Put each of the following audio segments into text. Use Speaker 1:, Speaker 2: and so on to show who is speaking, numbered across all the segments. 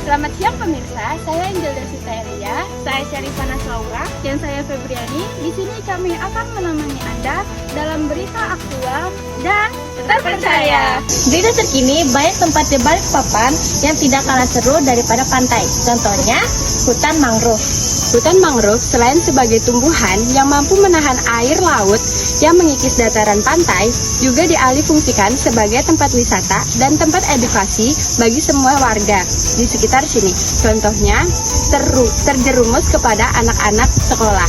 Speaker 1: Selamat siang pemirsa, saya Angel Desita Elia, saya Syarifana Saura, dan saya Febriani. Di sini kami akan menemani Anda dalam berita aktual dan terpercaya.
Speaker 2: Berita terkini banyak tempat di Balikpapan yang tidak kalah seru daripada pantai. Contohnya, hutan mangrove.
Speaker 1: Hutan mangrove selain sebagai tumbuhan yang mampu menahan air laut yang mengikis dataran pantai, juga dialihfungsikan sebagai tempat wisata dan tempat edukasi bagi semua warga di sekitar sini. Contohnya, terjerumus kepada anak-anak sekolah.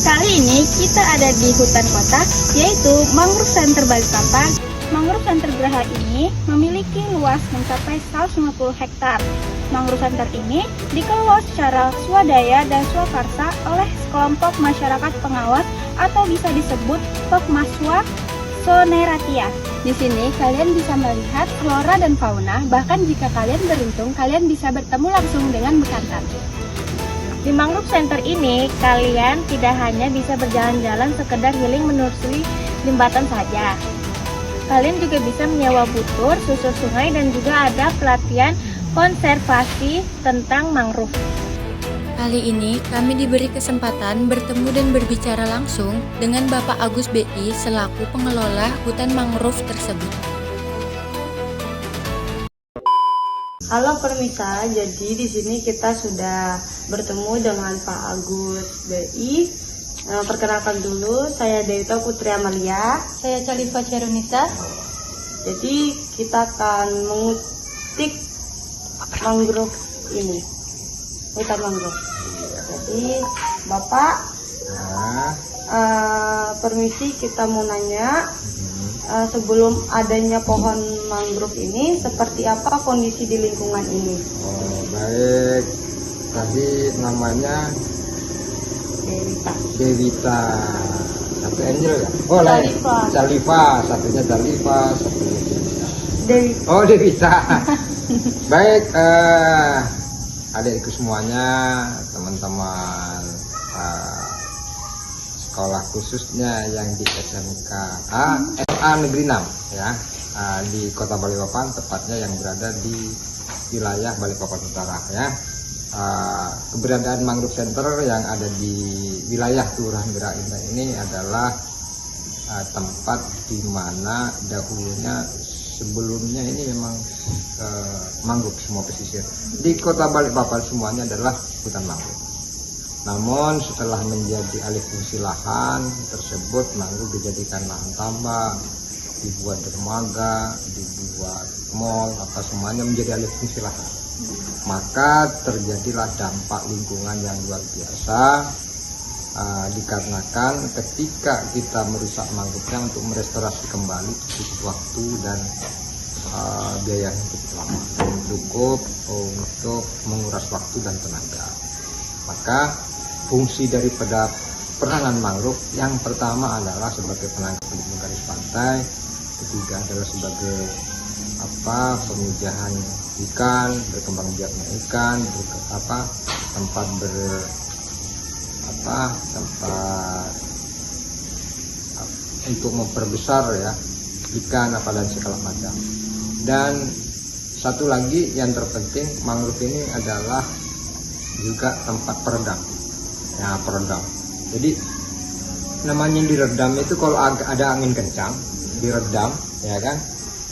Speaker 1: Kali ini kita ada di hutan kota, yaitu Mangrove Center Balikpapan. Mangrove Center Geraha ini memiliki luas mencapai 150 hektar. Mangrove Center ini dikelola secara swadaya dan swakarsa oleh sekelompok masyarakat pengawas atau bisa disebut Pokmaswa Soneratia. Di sini kalian bisa melihat flora dan fauna, bahkan jika kalian beruntung, kalian bisa bertemu langsung dengan bekantan.
Speaker 2: Di Mangrove Center ini, kalian tidak hanya bisa berjalan-jalan sekedar healing menelusuri jembatan saja. Kalian juga bisa menyewa butur, susur sungai, dan juga ada pelatihan konservasi tentang mangrove.
Speaker 3: Kali ini kami diberi kesempatan bertemu dan berbicara langsung dengan Bapak Agus BI selaku pengelola hutan mangrove tersebut.
Speaker 4: Halo permisa, jadi di sini kita sudah bertemu dengan Pak Agus BI. Perkenalkan dulu, saya Dewita Putri Amalia.
Speaker 2: Saya Califa Cerunisa.
Speaker 4: Jadi kita akan mengutik mangrove ini, hutan mangrove. Jadi Bapak, permisi kita mau nanya, sebelum adanya pohon mangrove ini, seperti apa kondisi di lingkungan ini?
Speaker 5: Oh, baik. Tadi namanya Dewita. Satu Angel ya? Oh, lain. Califa. Satunya Califa, satunya Dewita. Oh, Dewita. Baik, adik-adikku semuanya, teman-teman sekolah khususnya yang di SMK SMA Negeri 6 ya, di Kota Balikpapan, tepatnya yang berada di wilayah Balikpapan Utara ya. Keberadaan Mangrove Center yang ada di wilayah Kelurahan Geraha Indah ini adalah tempat di mana dahulunya sebelumnya ini memang mangrove semua pesisir. Di Kota Balikpapan semuanya adalah hutan mangrove. Namun setelah menjadi alih fungsi lahan tersebut, mangrove dijadikan lahan tambak, dibuat dermaga, dibuat mall, apa semuanya menjadi alih fungsi lahan. Maka terjadilah dampak lingkungan yang luar biasa, dikarenakan ketika kita merusak mangrove-nya untuk merestorasi kembali butuh waktu dan biaya yang cukup lama, cukup untuk menguras waktu dan tenaga. Maka fungsi daripada peranan mangrove yang pertama adalah sebagai penangkap pelindung garis pantai, ketiga adalah sebagai pemijahan ikan, berkembang biaknya ikan, tempat untuk memperbesar ya ikan dan segala macam. Dan satu lagi yang terpenting, mangrove ini adalah juga tempat peredam ya, peredam. Jadi namanya diredam itu kalau ada angin kencang diredam ya kan,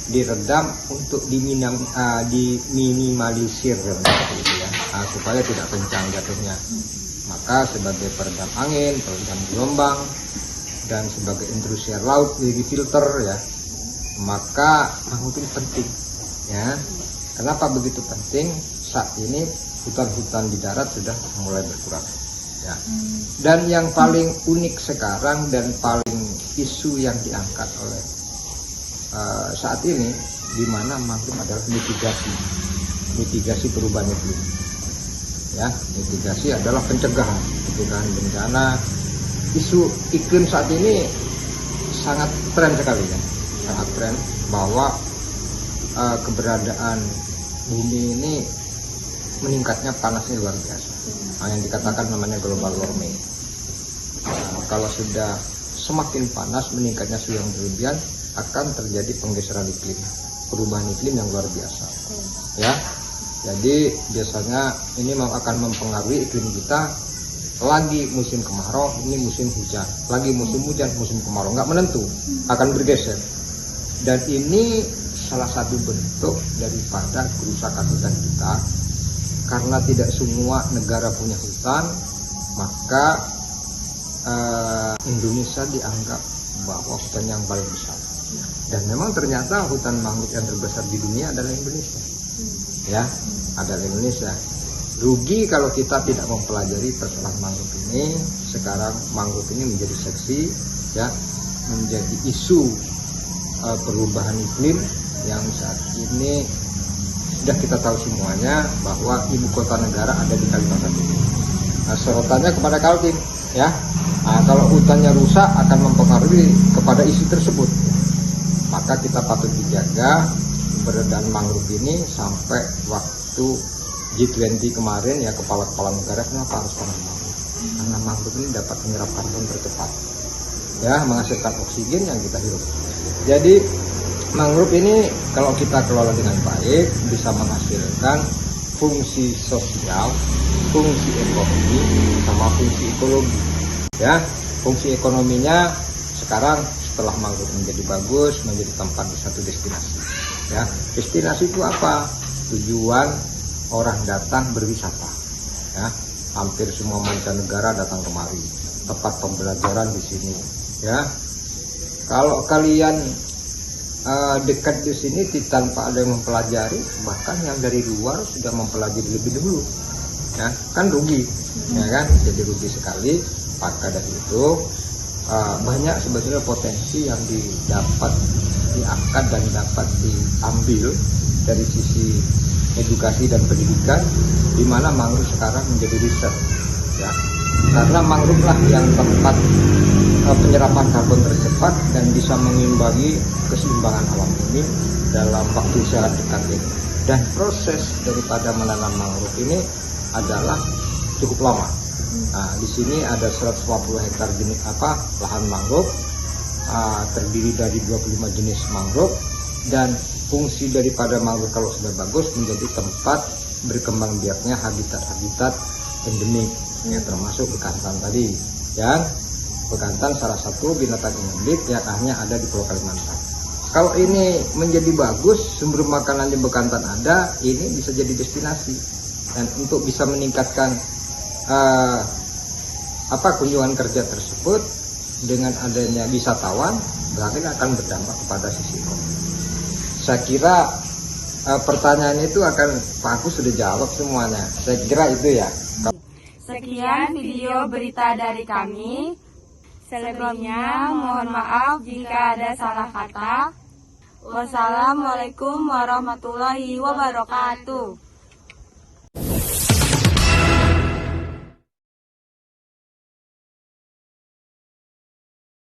Speaker 5: diredam untuk diminimalisir gitu ya, supaya tidak kencang jatuhnya. Maka sebagai peredam angin, peredam gelombang, dan sebagai intrusi air laut jadi filter ya, maka mangrove ini penting ya. Kenapa begitu penting? Saat ini hutan-hutan di darat sudah mulai berkurang ya. Dan yang paling unik sekarang dan paling isu yang diangkat oleh saat ini, di mana mangrove adalah mitigasi perubahan iklim ya. Mitigasi adalah pencegahan bencana. Isu iklim saat ini sangat tren sekali ya, sangat tren, bahwa keberadaan bumi ini meningkatnya panasnya luar biasa, yang dikatakan namanya global warming. Kalau sudah semakin panas, meningkatnya suhu yang berlebihan, akan terjadi penggeseran iklim, perubahan iklim yang luar biasa ya. Jadi biasanya ini akan mempengaruhi iklim kita. Lagi musim kemarau, ini musim hujan. Lagi musim hujan, musim kemarau, nggak menentu, akan bergeser. Dan ini salah satu bentuk daripada kerusakan hutan kita. Karena tidak semua negara punya hutan, maka Indonesia dianggap bahwa hutan yang paling besar. Dan memang ternyata hutan mangrove yang terbesar di dunia adalah Indonesia. Ya, adalah Indonesia. Rugi kalau kita tidak mempelajari persoalan mangrove ini. Sekarang mangrove ini menjadi seksi, ya, menjadi isu perubahan iklim yang saat ini sudah kita tahu semuanya bahwa ibu kota negara ada di Kalimantan ini. Nah, sorotannya kepada Kaltim, ya. Nah, kalau hutannya rusak akan mempengaruhi kepada isu tersebut. Maka kita patut dijaga keberadaan mangrove ini sampai waktu G20 kemarin, ya, kepala-kepala negara kenapa harus tanam mangrove? Karena mangrove ini dapat menyerap karbon tercepat, ya, menghasilkan oksigen yang kita hirup. Jadi mangrove ini kalau kita kelola dengan baik bisa menghasilkan fungsi sosial, fungsi ekonomi, sama fungsi ekologi. Ya, fungsi ekonominya sekarang setelah mangrove menjadi bagus, menjadi tempat di satu destinasi. Ya, destinasi itu apa? Tujuan orang datang berwisata. Ya, hampir semua mancanegara datang kemari. Tempat pembelajaran di sini. Ya, kalau kalian dekat di sini tanpa ada yang mempelajari, bahkan yang dari luar sudah mempelajari lebih dulu. Ya, kan rugi, ya kan? Jadi rugi sekali. Maka dari itu banyak sebetulnya potensi yang didapat diangkat dan dapat diambil dari sisi edukasi dan pendidikan, di mana mangrove sekarang menjadi riset, ya, karena mangrove lah yang tempat penyerapan karbon tercepat dan bisa mengimbangi keseimbangan alam ini dalam waktu sangat dekat ini. Dan proses daripada menanam mangrove ini adalah cukup lama. Nah, di sini ada 150 hektar jenis lahan mangrove, terdiri dari 25 jenis mangrove, dan fungsi daripada mangrove kalau sudah bagus menjadi tempat berkembang biaknya habitat-habitat endemik, ya, termasuk bekantan tadi. Ya, bekantan salah satu binatang endemik yang hanya ada di Pulau Kalimantan. Kalau ini menjadi bagus, sumber makanan di bekantan ada, ini bisa jadi destinasi. Dan untuk bisa meningkatkan kunjungan kerja tersebut dengan adanya wisatawan, berarti akan berdampak kepada sisi ekonomi. Saya kira pertanyaan itu akan Pak Agus sudah jawab semuanya. Saya kira itu, ya.
Speaker 1: Sekian video berita dari kami. Sebelumnya mohon maaf jika ada salah kata. Wassalamualaikum warahmatullahi wabarakatuh.